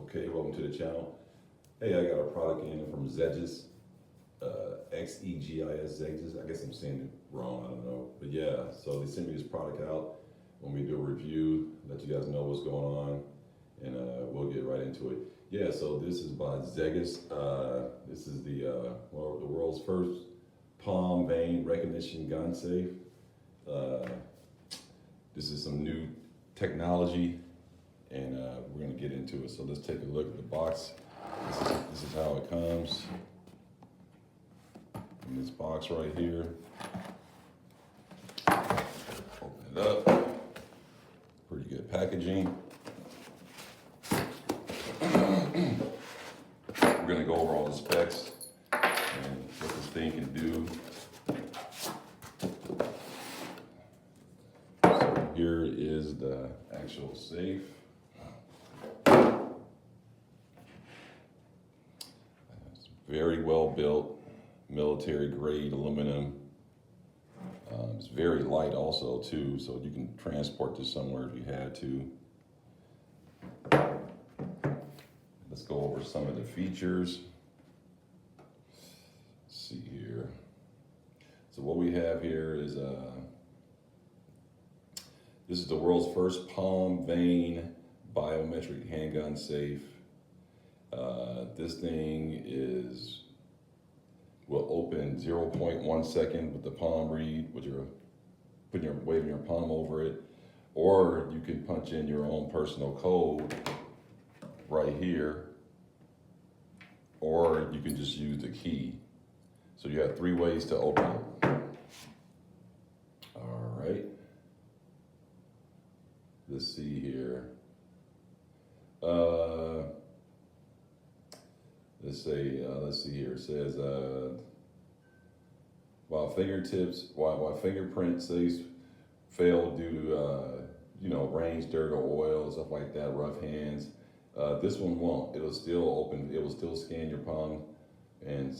Okay, welcome to the channel. Hey, I got a product in from XEGIS, XEGIS, XEGIS. I guess I'm saying it wrong, I don't know. But yeah, so they sent me this product out. When we do a review, let you guys know what's going on, and we'll get right into it. Yeah, so this is by XEGIS. This is the world's first palm vein recognition gun safe. This is some new technology, and we're going to get into it. So let's take a look at the box. This is how it comes in this box right here. Open it up. Pretty good packaging. We're going to go over all the specs and what this thing can do. So here is the actual safe. It's very well built, military grade aluminum. It's very light also too, so you can transport this somewhere if you had to. Let's go over some of the features. Let's see here. So what we have here is this is the world's first palm vein biometric handgun safe. This thing will open 0.1 second with the palm read, with your waving your palm over it, or you can punch in your own personal code right here, or you can just use the key. So you have 3 ways to open it. All right. Let's see here. Let's see here. It says, while fingerprint safe fail due to range, dirt, or oil, stuff like that, rough hands. This one won't. It'll still open. It will still scan your palm, and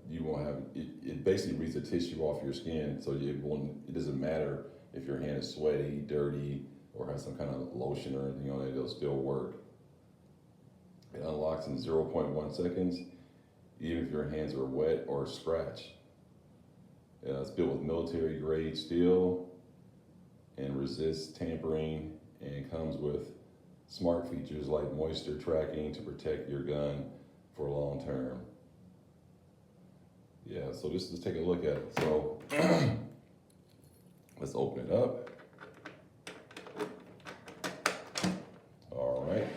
you won't have it. It basically reads the tissue off your skin, so it doesn't matter if your hand is sweaty, dirty, or has some kind of lotion or anything on it. It'll still work. It unlocks in 0.1 seconds, even if your hands are wet or scratched. It's built with military grade steel and resists tampering, and comes with smart features like moisture tracking to protect your gun for long term. Yeah, so let's take a look at it. So let's open it up. All right.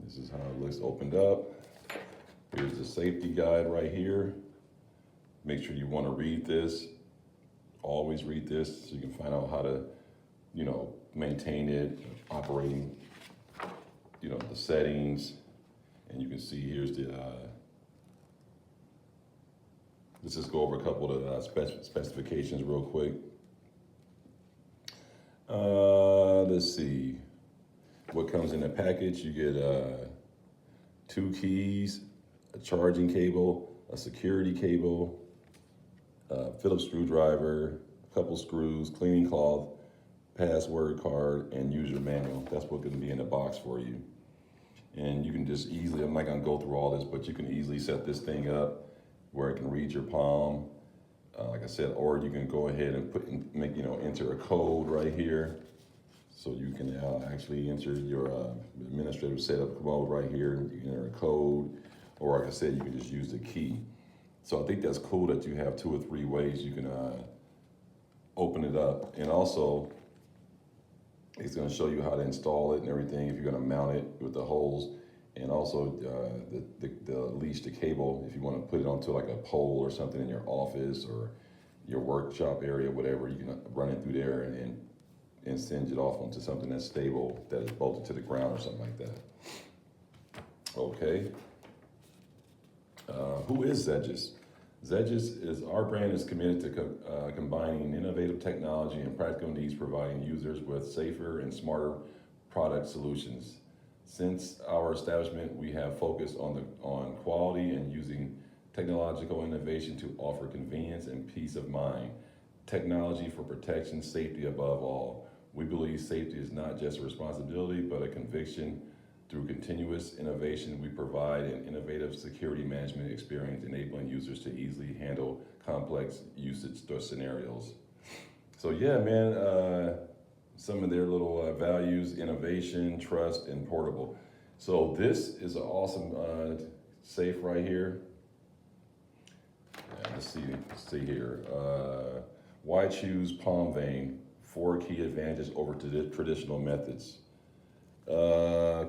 This is how it looks opened up. Here's the safety guide right here. Make sure you want to read this. Always read this so you can find out how to, maintain it, operating, the settings. And you can see here's the, let's just go over a couple of the specifications real quick. Let's see. What comes in the package, you get 2 keys, a charging cable, a security cable, a Phillips screwdriver, a couple screws, cleaning cloth, password card, and user manual. That's what's going to be in the box for you. And you can just easily, I'm not going to go through all this, but you can easily set this thing up where it can read your palm, like I said, or you can go ahead and enter a code right here. So you can actually enter your administrative setup mode right here. You can enter a code, or like I said, you can just use the key. So I think that's cool that you have 2 or 3 ways you can open it up. And also, it's going to show you how to install it and everything, if you're going to mount it with the holes. And also the leash, the cable, if you want to put it onto like a pole or something in your office or your workshop area, whatever, you can run it through there and send it off onto something that's stable, that is bolted to the ground or something like that. Okay. Who is XEGIS? Our brand is committed to combining innovative technology and practical needs, providing users with safer and smarter product solutions. Since our establishment, we have focused on quality and using technological innovation to offer convenience and peace of mind. Technology for protection, safety above all. We believe safety is not just a responsibility, but a conviction. Through continuous innovation, we provide an innovative security management experience, enabling users to easily handle complex usage scenarios. So yeah, man, some of their little values: innovation, trust, and portable. So this is an awesome safe right here. Let's see here. Why choose palm vein? 4 key advantages over traditional methods.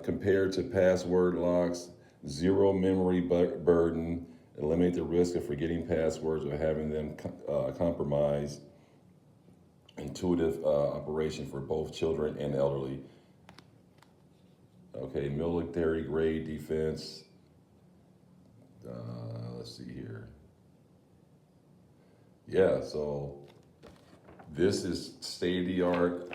Compared to password locks, 0 memory burden, eliminate the risk of forgetting passwords or having them compromised, intuitive operation for both children and elderly. Okay, military grade defense. Let's see here. Yeah, so this is state of the art,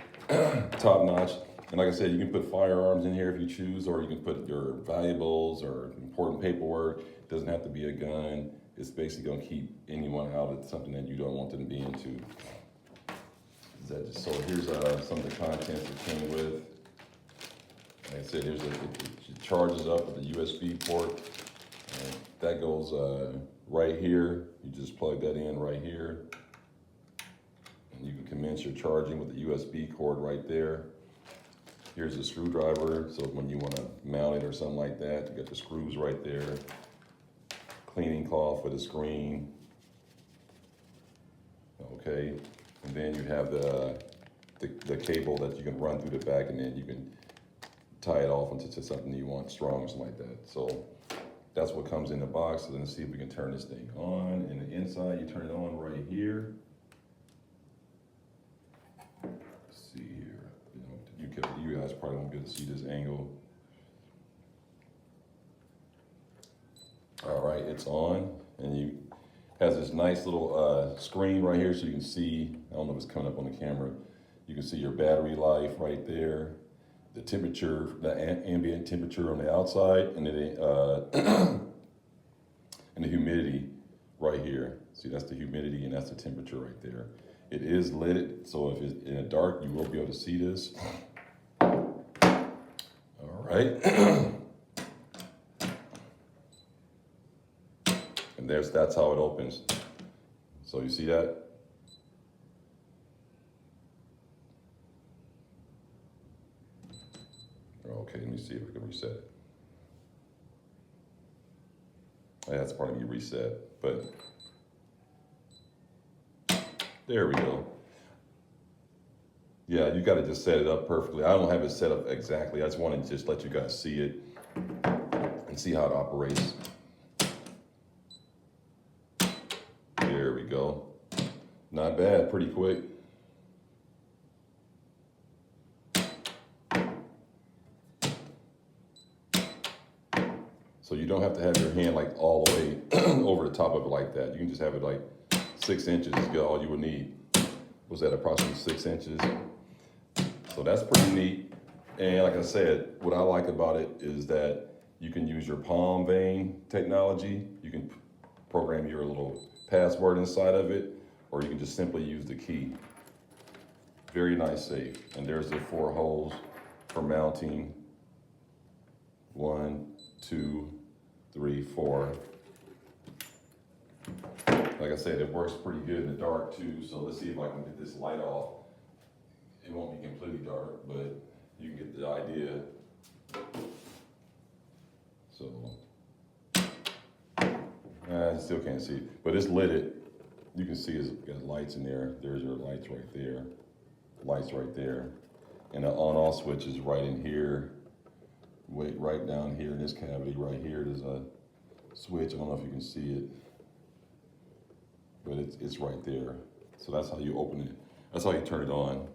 top notch. And like I said, you can put firearms in here if you choose, or you can put your valuables or important paperwork. It doesn't have to be a gun. It's basically gonna keep anyone out of something that you don't want them to be into. So here's some of the contents it came with. Like I said, it charges up with the USB port. That goes right here. You just plug that in right here. And you can commence your charging with the USB cord right there. Here's a screwdriver, so when you want to mount it or something like that, you got the screws right there. Cleaning cloth for the screen. Okay, and then you have the cable that you can run through the back, and then you can tie it off into something you want strong or something like that. So that's what comes in the box. So let's see if we can turn this thing on. And the inside, you turn it on right here. Let's see here. You guys probably won't be able to see this angle. All right, it's on, and you has this nice little screen right here, so you can see. I don't know if it's coming up on the camera. You can see your battery life right there, the temperature, the ambient temperature on the outside, and then and the humidity right here. See, that's the humidity, and that's the temperature right there. It is lit, so if it's in the dark, you will be able to see this. All right. And that's how it opens. So you see that? Okay, let me see if we can reset it. That's part of your reset, but there we go. Yeah, you got to just set it up perfectly. I don't have it set up exactly. I just want to just let you guys see it and see how it operates. There we go. Not bad, pretty quick. So you don't have to have your hand like all the way over the top of it like that. You can just have it like 6 inches is good, all you would need. Was that approximately 6 inches? So that's pretty neat. And like I said, what I like about it is that you can use your palm vein technology. You can program your little password inside of it, or you can just simply use the key. Very nice safe. And there's the 4 holes for mounting. 1, 2, 3, 4. Like I said, it works pretty good in the dark too. So let's see if I can get this light off. It won't be completely dark, but you can get the idea. So, I still can't see, but it's lit. You can see it's got lights in there. There's your lights right there. Lights right there. And the on-off switch is right in here. Wait, right down here in this cavity right here, there's a switch. I don't know if you can see it, but it's right there. So that's how you open it. That's how you turn it on.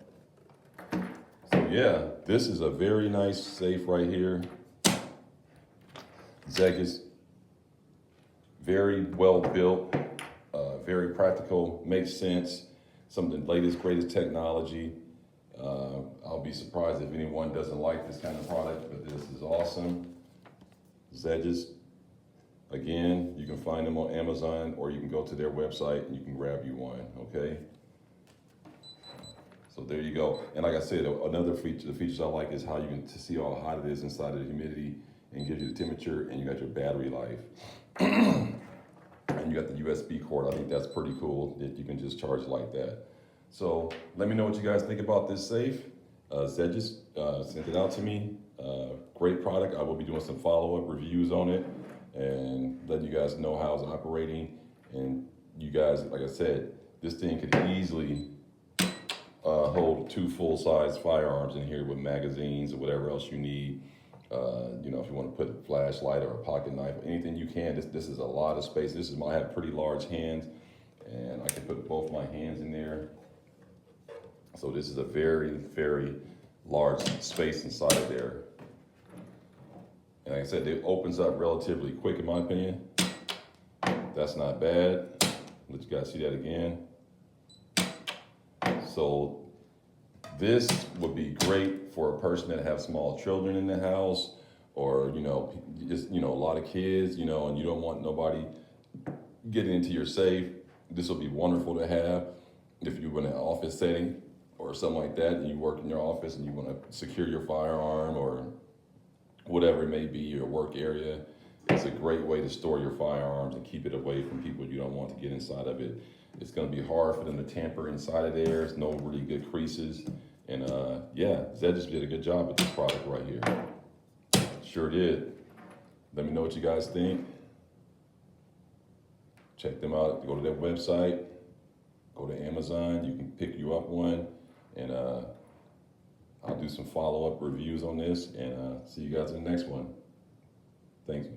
So yeah, this is a very nice safe right here. XEGIS, very well built, very practical, makes sense. Some of the latest, greatest technology. I'll be surprised if anyone doesn't like this kind of product, but this is awesome. XEGIS. Again, you can find them on Amazon, or you can go to their website and you can grab you one, okay? So there you go. And like I said, another feature, the features I like is how you can see how hot it is inside of the humidity and gives you the temperature, and you got your battery life. And you got the USB cord. I think that's pretty cool that you can just charge like that. So let me know what you guys think about this safe. XEGIS sent it out to me. Great product. I will be doing some follow-up reviews on it and letting you guys know how it's operating. And you guys, like I said, this thing could easily hold 2 full-size firearms in here with magazines or whatever else you need. You know, if you want to put a flashlight or a pocket knife, anything you can. This is a lot of space. I have pretty large hands, and I can put both my hands in there. So this is a very, very large space inside of there. And like I said, it opens up relatively quick, in my opinion. That's not bad. Let you guys see that again. So this would be great for a person that have small children in the house, or, you know, just, you know, a lot of kids, you know, and you don't want nobody getting into your safe. This will be wonderful to have if you're in an office setting or something like that, and you work in your office and you want to secure your firearm or whatever it may be, your work area. It's a great way to store your firearms and keep it away from people you don't want to get inside of it. It's going to be hard for them to tamper inside of there. There's no really good creases. And yeah, XEGIS did a good job with this product right here. Sure did. Let me know what you guys think. Check them out. Go to their website. Go to Amazon. You can pick you up one. And I'll do some follow-up reviews on this. And see you guys in the next one. Thanks.